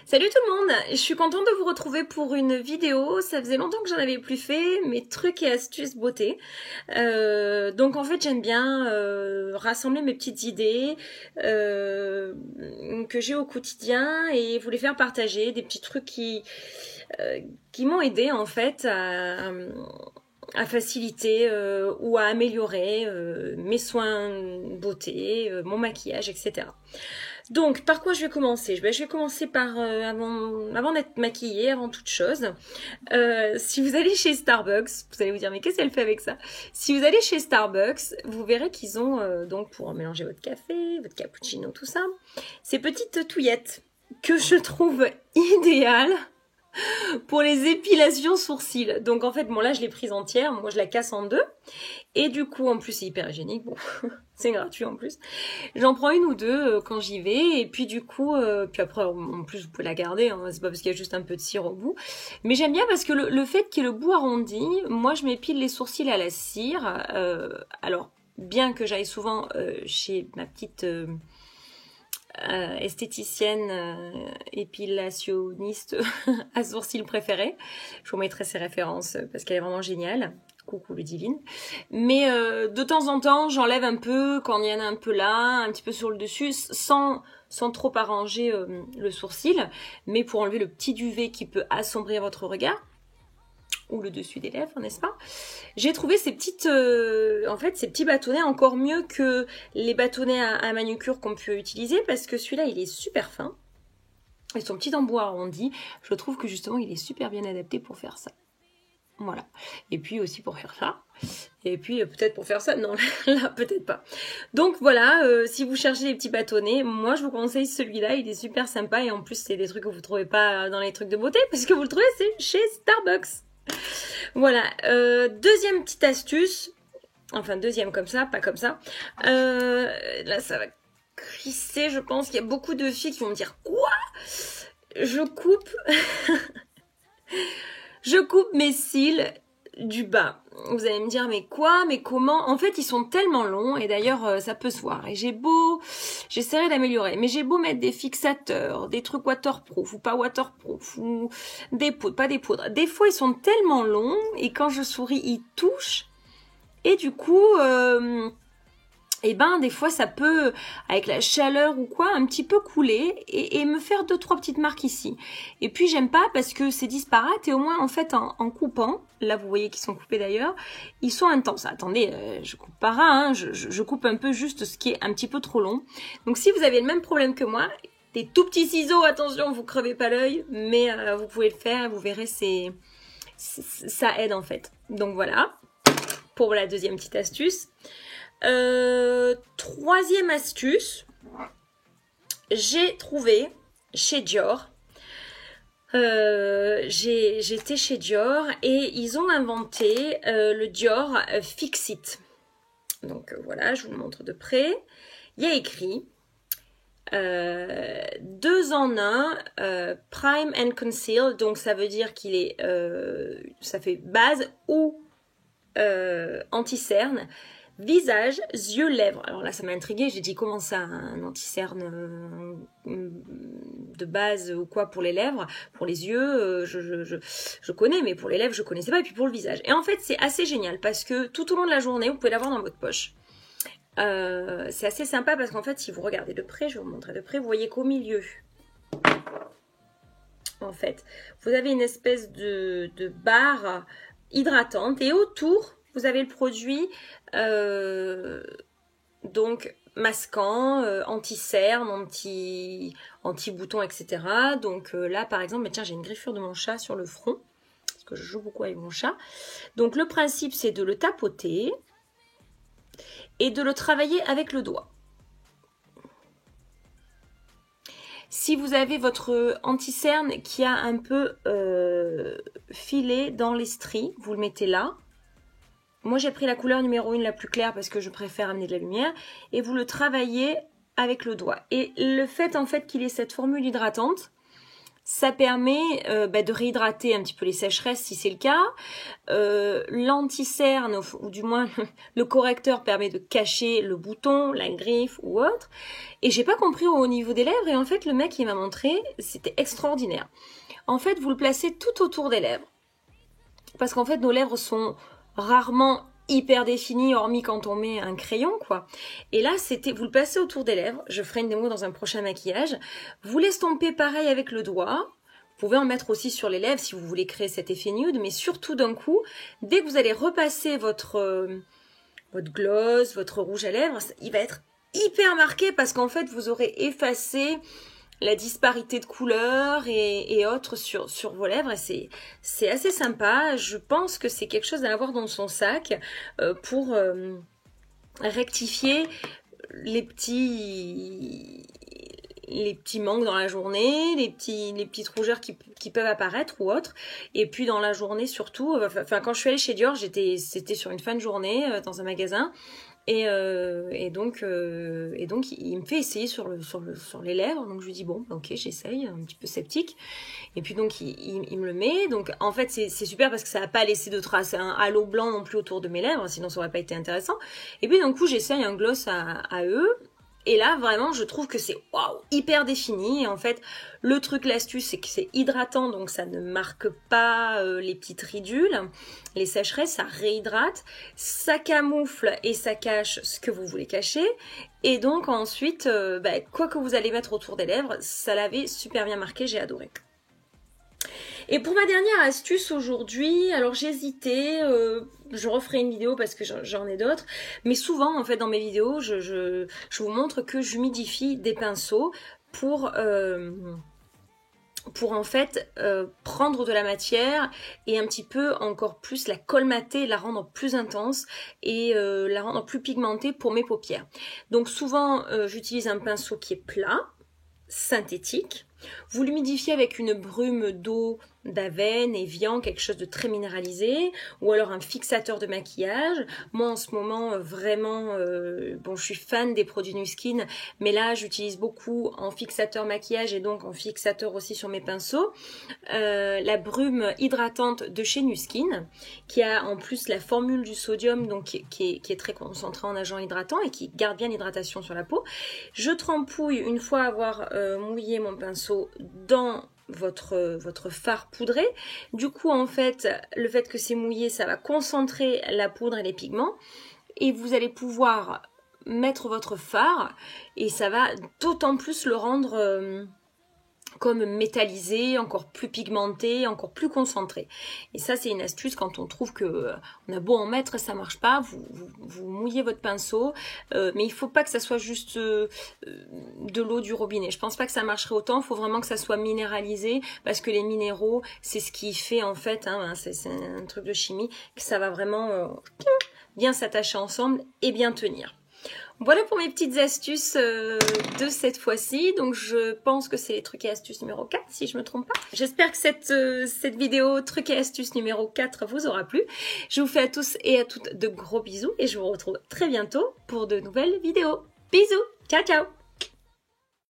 Salut tout le monde, je suis contente de vous retrouver pour une vidéo, ça faisait longtemps que j'en avais plus fait, mes trucs et astuces beauté. Donc en fait j'aime bien rassembler mes petites idées que j'ai au quotidien et vous les faire partager, des petits trucs qui m'ont aidé en fait à faciliter ou à améliorer mes soins beauté, mon maquillage, etc. Donc, par quoi je vais commencer? Je vais commencer par, avant d'être maquillée, avant toute chose. Si vous allez chez Starbucks, vous allez vous dire, mais qu'est-ce qu'elle fait avec ça? Si vous allez chez Starbucks, vous verrez qu'ils ont, donc pour mélanger votre café, votre cappuccino, tout ça, ces petites touillettes que je trouve idéales pour les épilations sourcils. Donc en fait, bon là je l'ai prise entière, moi je la casse en deux. Et du coup, en plus c'est hyper hygiénique, bon, c'est gratuit en plus. J'en prends une ou deux quand j'y vais, et puis du coup, puis après en plus vous pouvez la garder, hein, c'est pas parce qu'il y a juste un peu de cire au bout. Mais j'aime bien parce que le fait qu'il y ait le bout arrondi, moi je m'épile les sourcils à la cire. Alors, bien que j'aille souvent chez ma petite... esthéticienne épilationniste à sourcils préférée. Je vous mettrai ses références parce qu'elle est vraiment géniale. Coucou Ludivine. Mais de temps en temps, j'enlève un peu quand il y en a un peu là, un petit peu sur le dessus, sans trop arranger le sourcil, mais pour enlever le petit duvet qui peut assombrir votre regard ou le dessus des lèvres, n'est-ce pas? J'ai trouvé ces petites, en fait, ces petits bâtonnets encore mieux que les bâtonnets à manucure qu'on peut utiliser parce que celui-là, il est super fin. Et son petit embout arrondi, je trouve que justement, il est super bien adapté pour faire ça. Voilà. Et puis aussi pour faire ça. Et puis peut-être pour faire ça. Non, là, peut-être pas. Donc voilà, si vous cherchez les petits bâtonnets, moi, je vous conseille celui-là. Il est super sympa et en plus, c'est des trucs que vous ne trouvez pas dans les trucs de beauté parce que vous le trouvez, c'est chez Starbucks. Voilà, deuxième petite astuce, enfin deuxième comme ça, pas comme ça, là ça va crisser, je pense qu'il y a beaucoup de filles qui vont me dire « Quoi ?» Je coupe, je coupe mes cils du bas. Vous allez me dire mais quoi, mais comment? En fait ils sont tellement longs et d'ailleurs ça peut se voir et j'essaierai d'améliorer, mais j'ai beau mettre des fixateurs, des trucs waterproof ou pas waterproof ou des poudres, pas des poudres, des fois ils sont tellement longs et quand je souris ils touchent et du coup et ben des fois ça peut, avec la chaleur ou quoi, un petit peu couler et me faire 2-3 petites marques ici. Et puis j'aime pas parce que c'est disparate et au moins en fait en coupant, là vous voyez qu'ils sont coupés d'ailleurs, ils sont intenses. Attendez, je coupe pas ras, hein, je coupe un peu juste ce qui est un petit peu trop long. Donc si vous avez le même problème que moi, des tout petits ciseaux, attention, vous crevez pas l'œil, mais vous pouvez le faire, vous verrez, ça aide en fait. Donc voilà, pour la deuxième petite astuce. Troisième astuce, j'ai trouvé chez Dior, j'étais chez Dior et ils ont inventé le Dior Fix-It. Donc voilà, je vous le montre de près. Il y a écrit 2 en 1 Prime and Conceal, donc ça veut dire qu'il est, ça fait base ou anti-cerne. Visage, yeux, lèvres. Alors là, ça m'a intriguée. J'ai dit comment ça, un anti-cerne de base ou quoi pour les lèvres, pour les yeux, je connais, mais pour les lèvres, je connaissais pas. Et puis pour le visage. Et en fait, c'est assez génial parce que tout au long de la journée, vous pouvez l'avoir dans votre poche. C'est assez sympa parce qu'en fait, si vous regardez de près, je vais vous montrer de près, vous voyez qu'au milieu, en fait, vous avez une espèce de barre hydratante et autour, vous avez le produit donc masquant, anti-cerne, anti-bouton, etc. Donc là par exemple, mais tiens, j'ai une griffure de mon chat sur le front, parce que je joue beaucoup avec mon chat. Donc le principe c'est de le tapoter et de le travailler avec le doigt. Si vous avez votre anti-cerne qui a un peu filé dans les stries, vous le mettez là. Moi, j'ai pris la couleur numéro 1 la plus claire parce que je préfère amener de la lumière. Et vous le travaillez avec le doigt. Et le fait, en fait, qu'il ait cette formule hydratante, Ça permet de réhydrater un petit peu les sécheresses si c'est le cas. L'anti-cerne, ou du moins le correcteur, permet de cacher le bouton, la griffe ou autre. Et j'ai pas compris au niveau des lèvres, et en fait le mec il m'a montré, c'était extraordinaire. En fait vous le placez tout autour des lèvres. Parce qu'en fait nos lèvres sont rarement hyper défini, hormis quand on met un crayon, quoi. Et là, vous le placez autour des lèvres. Je ferai une démo dans un prochain maquillage. Vous l'estompez pareil avec le doigt. Vous pouvez en mettre aussi sur les lèvres si vous voulez créer cet effet nude, mais surtout d'un coup, dès que vous allez repasser votre gloss, votre rouge à lèvres, il va être hyper marqué parce qu'en fait, vous aurez effacé la disparité de couleurs et autres sur vos lèvres, et c'est assez sympa. Je pense que c'est quelque chose à avoir dans son sac pour rectifier les petits manques dans la journée, les petites rougeurs qui peuvent apparaître ou autres. Et puis dans la journée surtout, enfin quand je suis allée chez Dior, c'était sur une fin de journée dans un magasin. Et donc il me fait essayer sur les lèvres. Donc je lui dis bon ok, j'essaye, un petit peu sceptique. Et puis donc il me le met. Donc en fait c'est super parce que ça n'a pas laissé de traces, un halo blanc non plus autour de mes lèvres, sinon ça aurait pas été intéressant. Et puis d'un coup j'essaye un gloss à eux. Et là, vraiment, je trouve que c'est waouh, hyper défini. Et en fait, le truc, l'astuce, c'est que c'est hydratant, donc ça ne marque pas les petites ridules, les sécheresses, ça réhydrate, ça camoufle et ça cache ce que vous voulez cacher. Et donc ensuite, quoi que vous allez mettre autour des lèvres, ça l'avait super bien marqué, j'ai adoré. Et pour ma dernière astuce aujourd'hui, alors j'ai hésité, je referai une vidéo parce que j'en ai d'autres, mais souvent en fait dans mes vidéos, je vous montre que j'humidifie des pinceaux pour en fait prendre de la matière et un petit peu encore plus la colmater, la rendre plus intense et la rendre plus pigmentée pour mes paupières. Donc souvent j'utilise un pinceau qui est plat, synthétique. Vous l'humidifiez avec une brume d'eau d'Avène, Evian, quelque chose de très minéralisé, ou alors un fixateur de maquillage. Moi en ce moment vraiment, je suis fan des produits Nu Skin, mais là j'utilise beaucoup en fixateur maquillage et donc en fixateur aussi sur mes pinceaux. La brume hydratante de chez Nu Skin, qui a en plus la formule du sodium, donc qui est très concentré en agent hydratant et qui garde bien l'hydratation sur la peau. Je trempouille une fois avoir mouillé mon pinceau dans votre fard poudré. Du coup en fait le fait que c'est mouillé, ça va concentrer la poudre et les pigments et vous allez pouvoir mettre votre fard et ça va d'autant plus le rendre comme métallisé, encore plus pigmenté, encore plus concentré. Et ça c'est une astuce quand on trouve que on a beau en mettre, ça marche pas, vous mouillez votre pinceau, mais il faut pas que ça soit juste de l'eau du robinet. Je pense pas que ça marcherait autant, il faut vraiment que ça soit minéralisé, parce que les minéraux, c'est ce qui fait en fait, c'est un truc de chimie, que ça va vraiment bien s'attacher ensemble et bien tenir. Voilà pour mes petites astuces de cette fois-ci. Donc je pense que c'est les trucs et astuces numéro 4 si je me trompe pas. J'espère que cette vidéo trucs et astuces numéro 4 vous aura plu. Je vous fais à tous et à toutes de gros bisous et je vous retrouve très bientôt pour de nouvelles vidéos. Bisous, ciao ciao.